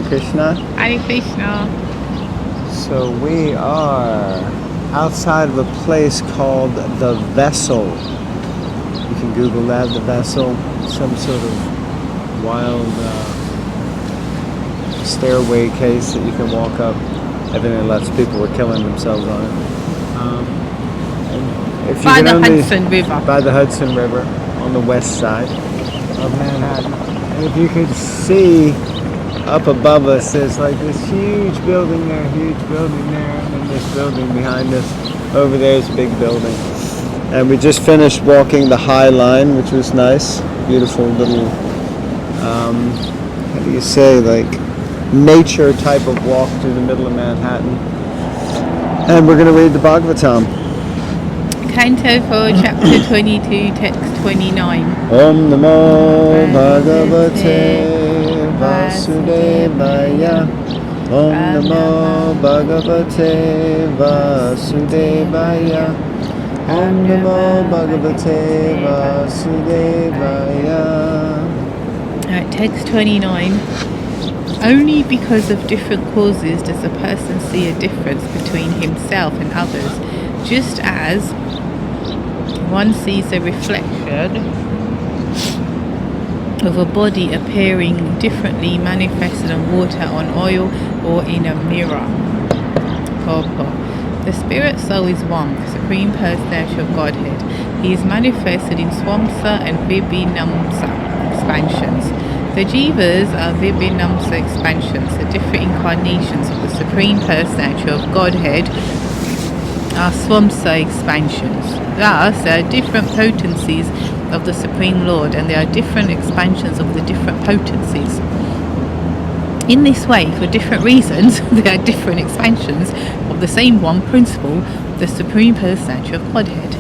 Krishna. Hare Krishna. So we are outside of a place called The Vessel. You can Google that, The Vessel. Some sort of wild stairway case that you can walk up. Evidently lots of people were killing themselves on it. By the Hudson River. By the Hudson River on the west side of Manhattan. And if you could see up above us, there's like this huge building there, and then this building behind us. Over there is a big building. And we just finished walking the High Line, which was nice. Beautiful little, how do you say, like nature type of walk through the middle of Manhattan. And we're going to read the Bhagavatam. Canto 4, Chapter 22, Text 29. Om Namo Bhagavate Vasudevaya. Om Namo Bhagavate Vasudevaya. Om Namo Bhagavate Vasudevaya. Text 29. Only because of different causes does a person see a difference between himself and others, just as one sees a reflection of a body appearing differently manifested on water, on oil, or in a mirror. Purport. The spirit soul is one, the Supreme Personality of Godhead. He is manifested in Swamsa and Vibhinamsa expansions. The Jivas are Vibhinamsa expansions, the different incarnations of the Supreme Personality of Godhead are Swamsa expansions. Thus, there are different potencies of the Supreme Lord, and there are different expansions of the different potencies. In this way, for different reasons, there are different expansions of the same one principle, the Supreme Personality of Godhead.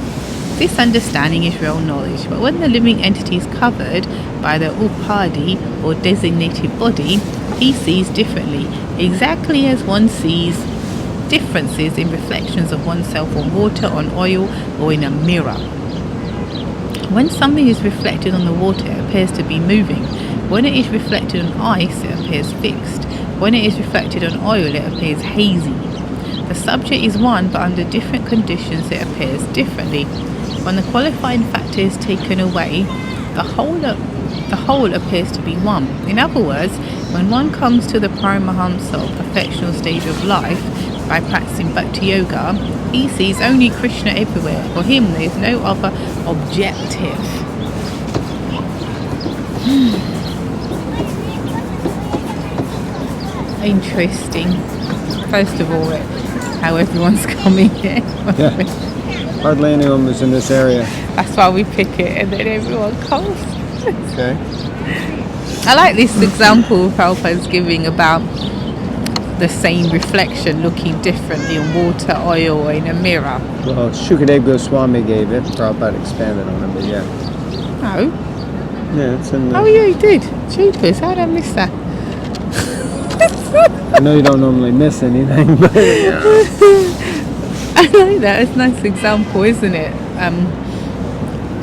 This understanding is real knowledge, but when the living entity is covered by the upadi or designated body, he sees differently, exactly as one sees differences in reflections of oneself on water, on oil, or in a mirror. When something is reflected on the water, it appears to be moving. When it is reflected on ice, it appears fixed. When it is reflected on oil, it appears hazy. The subject is one, but under different conditions it appears differently. When the qualifying factor is taken away, the whole appears to be one. In other words, when one comes to the Paramahamsa or perfectional stage of life by practicing Bhakti Yoga, he sees only Krishna everywhere. For him, there is no other objective. Interesting. First of all, how everyone's coming here. Yeah. Hardly anyone was in this area. That's why we pick it, and then everyone comes. Okay. I like this example Prabhupada's giving about the same reflection looking differently on water, oil, or in a mirror. Well, Shukadeva Goswami gave it. Prabhupada expanded on it, but yeah. No. Yeah, it's in the... Oh yeah, he did. Jeepers, how did I miss that? I know you don't normally miss anything, but... Yeah. I like that. It's a nice example, isn't it?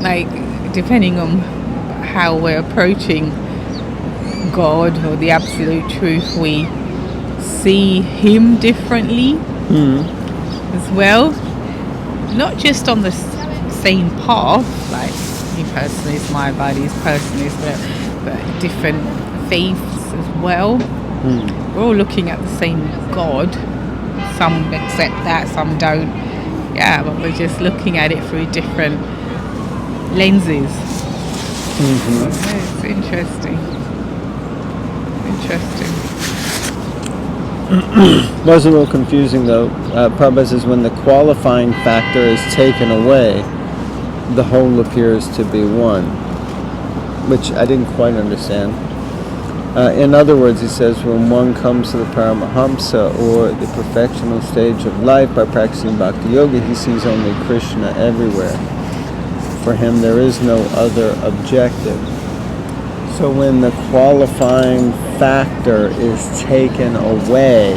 Like, depending on how we're approaching God or the absolute truth, we see him differently as well. Not just on the same path, like he personally is my body's personally is but different faiths as well. We're all looking at the same God. Some accept that, some don't. Yeah, but we're just looking at it through different lenses. It's interesting. Was a little confusing though. Prabhupada says when the qualifying factor is taken away, the whole appears to be one, which I didn't quite understand. In other words, he says when one comes to the Paramahamsa or the perfectional stage of life by practicing Bhakti Yoga, he sees only Krishna everywhere. For him there is no other objective. So when the qualifying factor is taken away,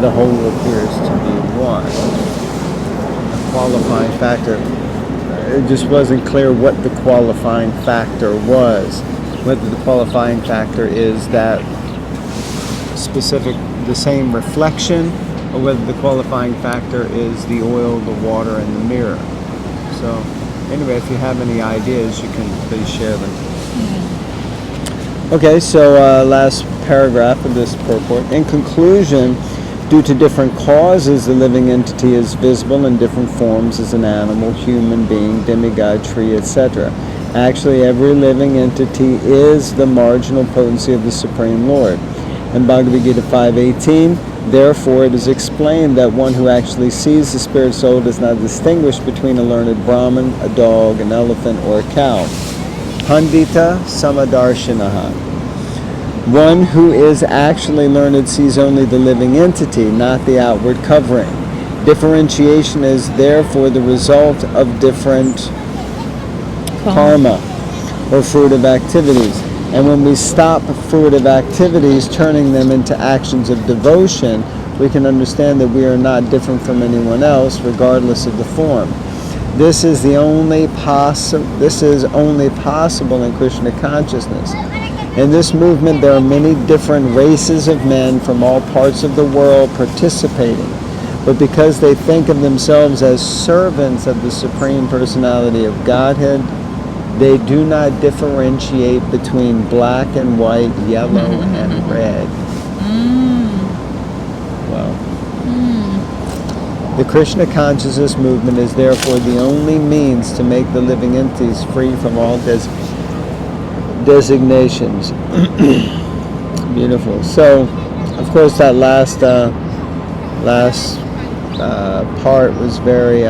the whole appears to be one. The qualifying factor, it just wasn't clear what the qualifying factor was. Whether the qualifying factor is that the same reflection, or whether the qualifying factor is the oil, the water, and the mirror. So anyway, if you have any ideas, you can please share them. Okay, so last paragraph of this purport. In conclusion, due to different causes, the living entity is visible in different forms as an animal, human being, demigod, tree, etc. Actually, every living entity is the marginal potency of the Supreme Lord. In Bhagavad Gita 5.18, therefore it is explained that one who actually sees the spirit soul does not distinguish between a learned Brahmin, a dog, an elephant, or a cow. Pandita Samadarshinaha. One who is actually learned sees only the living entity, not the outward covering. Differentiation is therefore the result of different karma, or fruitive activities. And when we stop fruitive activities, turning them into actions of devotion, we can understand that we are not different from anyone else, regardless of the form. This is only possible in Krishna consciousness. In this movement, there are many different races of men from all parts of the world participating. But because they think of themselves as servants of the Supreme Personality of Godhead, they do not differentiate between black and white, yellow and red. Well, the Krishna consciousness movement is therefore the only means to make the living entities free from all designations. Beautiful. So, of course, that last part was very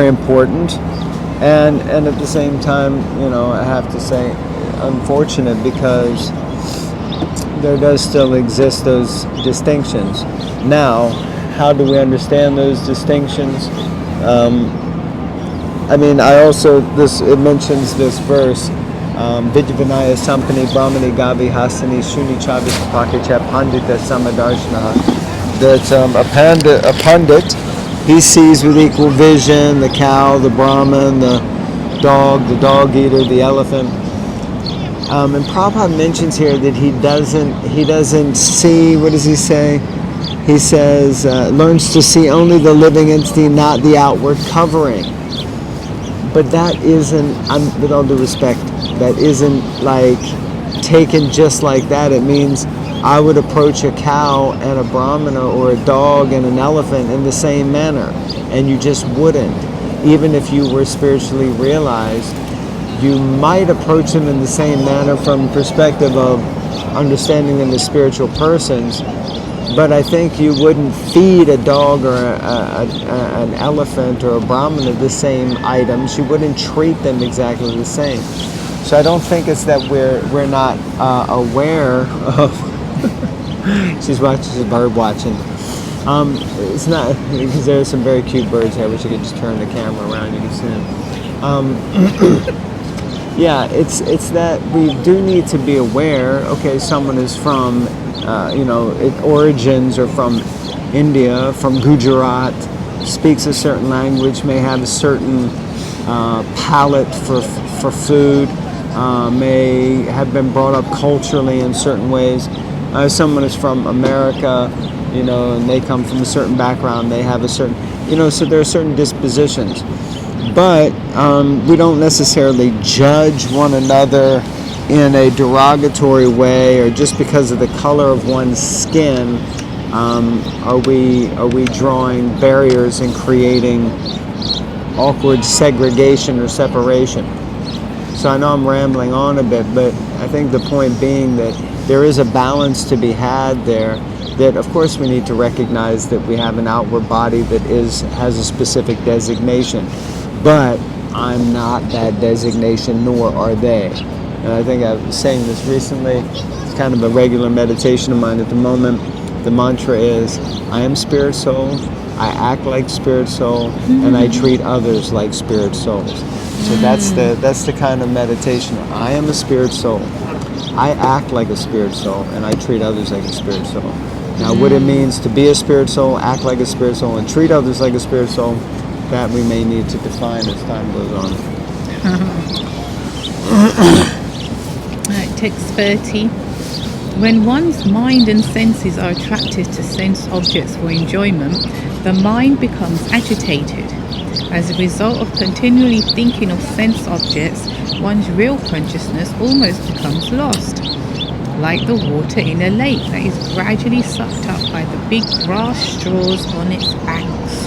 important, and at the same time, I have to say, unfortunate, because there does still exist those distinctions. Now, how do we understand those distinctions? It mentions this verse, Vidyavinaya Sampani Brahmani Gavi Hasani Shuni Chavis Pakacha Pandita Samadarshana, that a pundit, he sees with equal vision the cow, the Brahman, the dog eater, the elephant. And Prabhupada mentions here that he doesn't see, what does he say? He says, learns to see only the living entity, not the outward covering. But that isn't, with all due respect, that isn't like taken just like that. It means I would approach a cow and a brahmana, or a dog and an elephant, in the same manner, and you just wouldn't. Even if you were spiritually realized, you might approach them in the same manner from perspective of understanding them as spiritual persons, but I think you wouldn't feed a dog or an elephant or a brahmana the same items. You wouldn't treat them exactly the same. So I don't think it's that we're not aware of. She's bird watching. It's not, because there are some very cute birds here. I wish I could just turn the camera around. You can see them. Yeah, it's that we do need to be aware. Okay, someone is from, origins, or from India, from Gujarat, speaks a certain language, may have a certain palate for food, may have been brought up culturally in certain ways. Someone is from America, and they come from a certain background, they have a certain, so there are certain dispositions. But we don't necessarily judge one another in a derogatory way, or just because of the color of one's skin, are we drawing barriers and creating awkward segregation or separation. So I know I'm rambling on a bit, but I think the point being that there is a balance to be had there, that of course we need to recognize that we have an outward body that has a specific designation, but I'm not that designation, nor are they. And I think I was saying this recently, it's kind of a regular meditation of mine at the moment. The mantra is, I am spirit soul, I act like spirit soul, and I treat others like spirit souls. So that's the kind of meditation. I am a spirit soul, I act like a spirit soul, and I treat others like a spirit soul. Now what it means to be a spirit soul, act like a spirit soul, and treat others like a spirit soul, that we may need to define as time goes on. Right. expertise. When one's mind and senses are attracted to sense objects for enjoyment, the mind becomes agitated. As a result of continually thinking of sense objects, one's real consciousness almost becomes lost, like the water in a lake that is gradually sucked up by the big grass straws on its banks.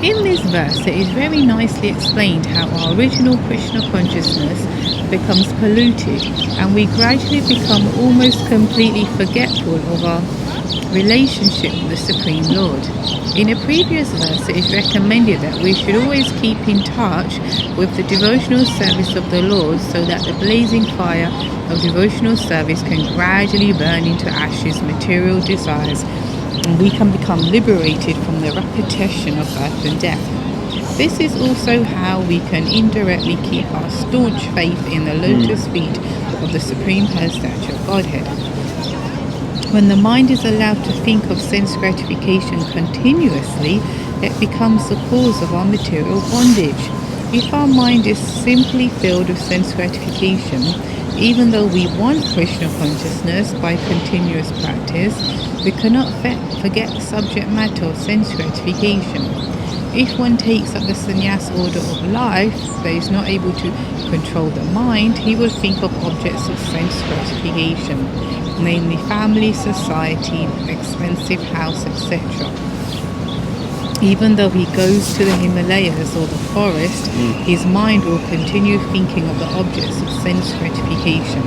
In this verse, it is very nicely explained how our original Krishna consciousness becomes polluted, and we gradually become almost completely forgetful of our relationship with the Supreme Lord. In a previous verse, it is recommended that we should always keep in touch with the devotional service of the Lord, so that the blazing fire of devotional service can gradually burn into ashes material desires, and we can become liberated from the repetition of birth and death. This is also how we can indirectly keep our staunch faith in the lotus feet of the Supreme Personality of Godhead. When the mind is allowed to think of sense gratification continuously, it becomes the cause of our material bondage. If our mind is simply filled with sense gratification, even though we want Krishna consciousness by continuous practice, we cannot forget the subject matter of sense gratification. If one takes up the sannyas order of life but is not able to control the mind, he will think of objects of sense gratification, namely family, society, expensive house, etc. Even though he goes to the Himalayas or the forest, his mind will continue thinking of the objects of sense gratification.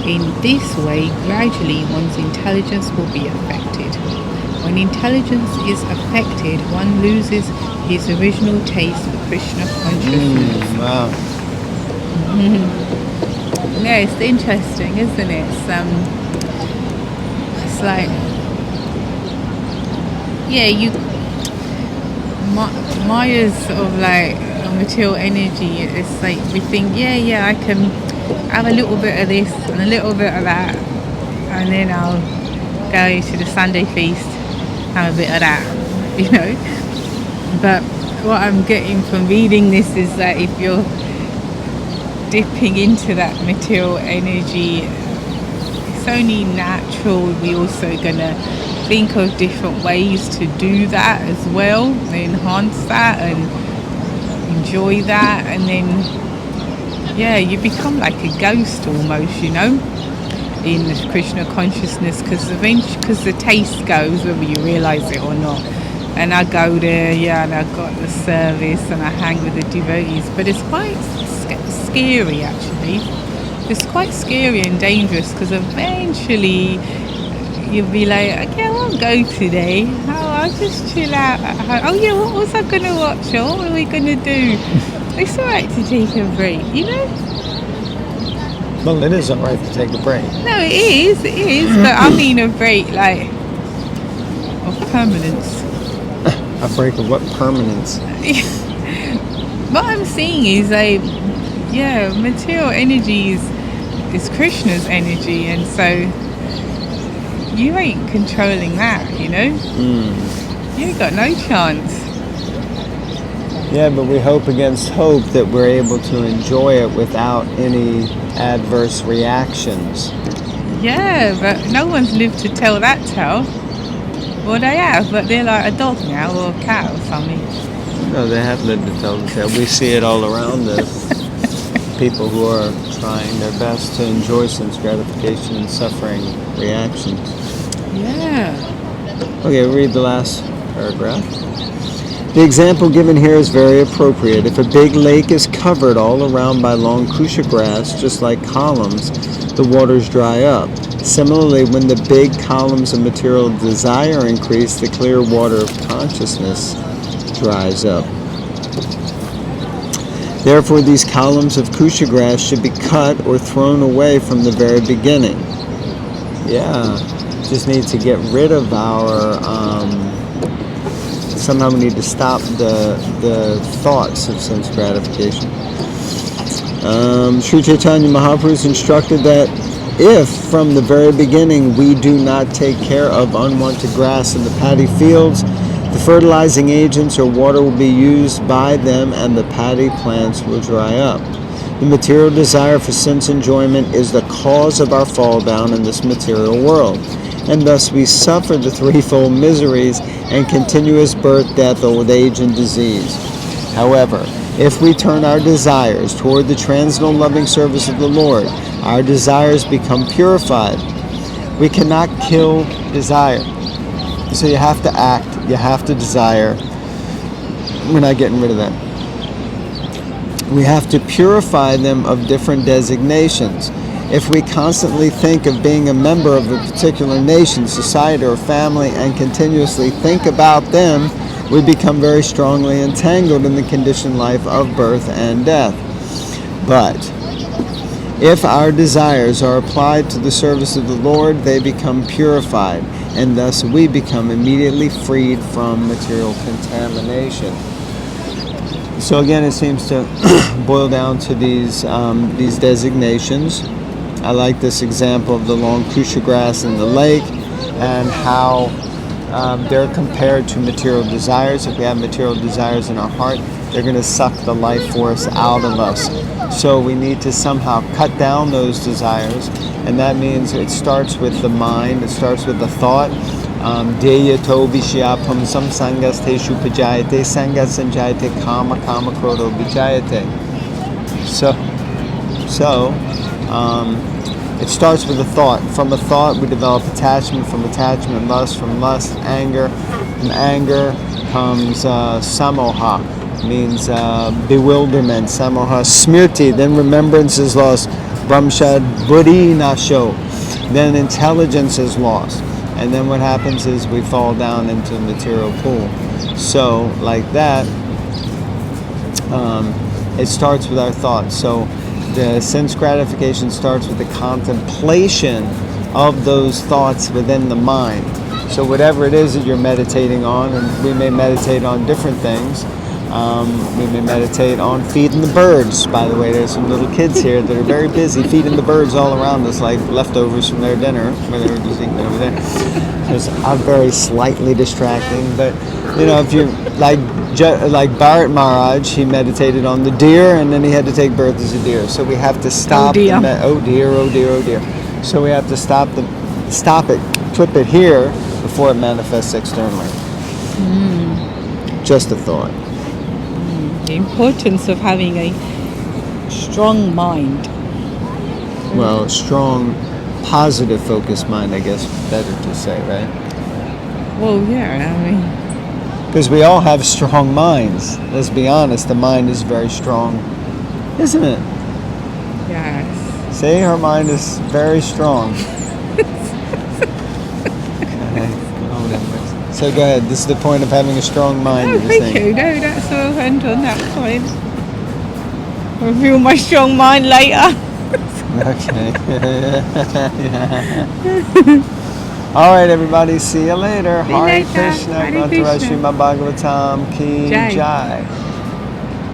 In this way, gradually one's intelligence will be affected. When intelligence is affected, one loses his original taste for Krishna consciousness. Wow. Yeah, it's interesting, isn't it? It's like, yeah, Maya's sort of like material energy. It's like we think, I can have a little bit of this and a little bit of that, and then I'll go to the Sunday feast, have a bit of that, But what I'm getting from reading this is that if you're dipping into that material energy, it's only natural. We're also gonna think of different ways to do that as well, enhance that and enjoy that, and then you become like a ghost almost, in the Krishna consciousness, because the taste goes whether you realize it or not. And I go there, and I've got the service and I hang with the devotees, but it's quite scary actually. It's quite scary and dangerous, because eventually you'll be like, okay, I won't go today. I'll just chill out at home. What was I going to watch? Or what are we going to do? It's alright to take a break, Well, it is alright to take a break. No, it is, but I mean a break like of permanence. A break of what permanence? What I'm saying is material energy is Krishna's energy, and so you ain't controlling that, You ain't got no chance. Yeah, but we hope against hope that we're able to enjoy it without any adverse reactions. Yeah, but no one's lived to tell that tale. Well, they have, but they're like a dog now or a cat or something. No, they have lived to tell the tale. We see it all around us. People who are trying their best to enjoy sense gratification and suffering reactions. Yeah. Okay, read the last paragraph. The example given here is very appropriate. If a big lake is covered all around by long kusha grass, just like columns, the waters dry up. Similarly, when the big columns of material desire increase, the clear water of consciousness dries up. Therefore, these columns of kusha grass should be cut or thrown away from the very beginning. Yeah, just need to get rid of our... somehow we need to stop the thoughts of sense gratification. Sri Chaitanya Mahaprabhu is instructed that if from the very beginning we do not take care of unwanted grass in the paddy fields, the fertilizing agents or water will be used by them and the paddy plants will dry up. The material desire for sense enjoyment is the cause of our fall down in this material world, and thus we suffer the threefold miseries and continuous birth, death, old age, and disease. However, if we turn our desires toward the transcendental loving service of the Lord, our desires become purified. We cannot kill desire. So you have to act, you have to desire. We're not getting rid of that. We have to purify them of different designations. If we constantly think of being a member of a particular nation, society, or family and continuously think about them, we become very strongly entangled in the conditioned life of birth and death. But if our desires are applied to the service of the Lord, they become purified, and thus we become immediately freed from material contamination. So again, it seems to boil down to these designations. I like this example of the long kusha grass in the lake and how they're compared to material desires. If we have material desires in our heart, they're going to suck the life force out of us. So we need to somehow cut down those desires, and that means it starts with the mind, it starts with the thought. Deyato vishyapam samsangas teshu pajayate sangas sanjayate kama kama kroto vijayate. So it starts with a thought. From a thought we develop attachment, from attachment lust, from lust anger, from anger comes samoha, means bewilderment, samoha, smriti, then remembrance is lost, brahmshad buddhi nasho, then intelligence is lost, and then what happens is we fall down into the material pool. So like that, it starts with our thoughts. So the sense gratification starts with the contemplation of those thoughts within the mind. So whatever it is that you're meditating on, and we may meditate on different things. We may meditate on feeding the birds. By the way, there's some little kids here that are very busy feeding the birds all around us, like leftovers from their dinner, where they were just eating over there. Because I'm very slightly distracting, but you know, if you like Bharat Maharaj, he meditated on the deer, and then he had to take birth as a deer. So we have to stop. Oh dear. Oh dear, oh dear, oh dear. So we have to stop it, clip it here before it manifests externally. Just a thought. The importance of having a strong mind. Well, strong, positive, focused mind, I guess, better to say, right? Well, yeah, I mean, Because we all have strong minds. Let's be honest, the mind is very strong, isn't it? yes. See, her mind is very strong. Okay. So go ahead. This is the point of having a strong mind. Oh, thank you. No, that's all end on that point. I'll reveal my strong mind later. Okay. All right, everybody. See you later. Hare Krishna. Hare Krishna. Srimad Bhagavatam Ki Jai. Jai.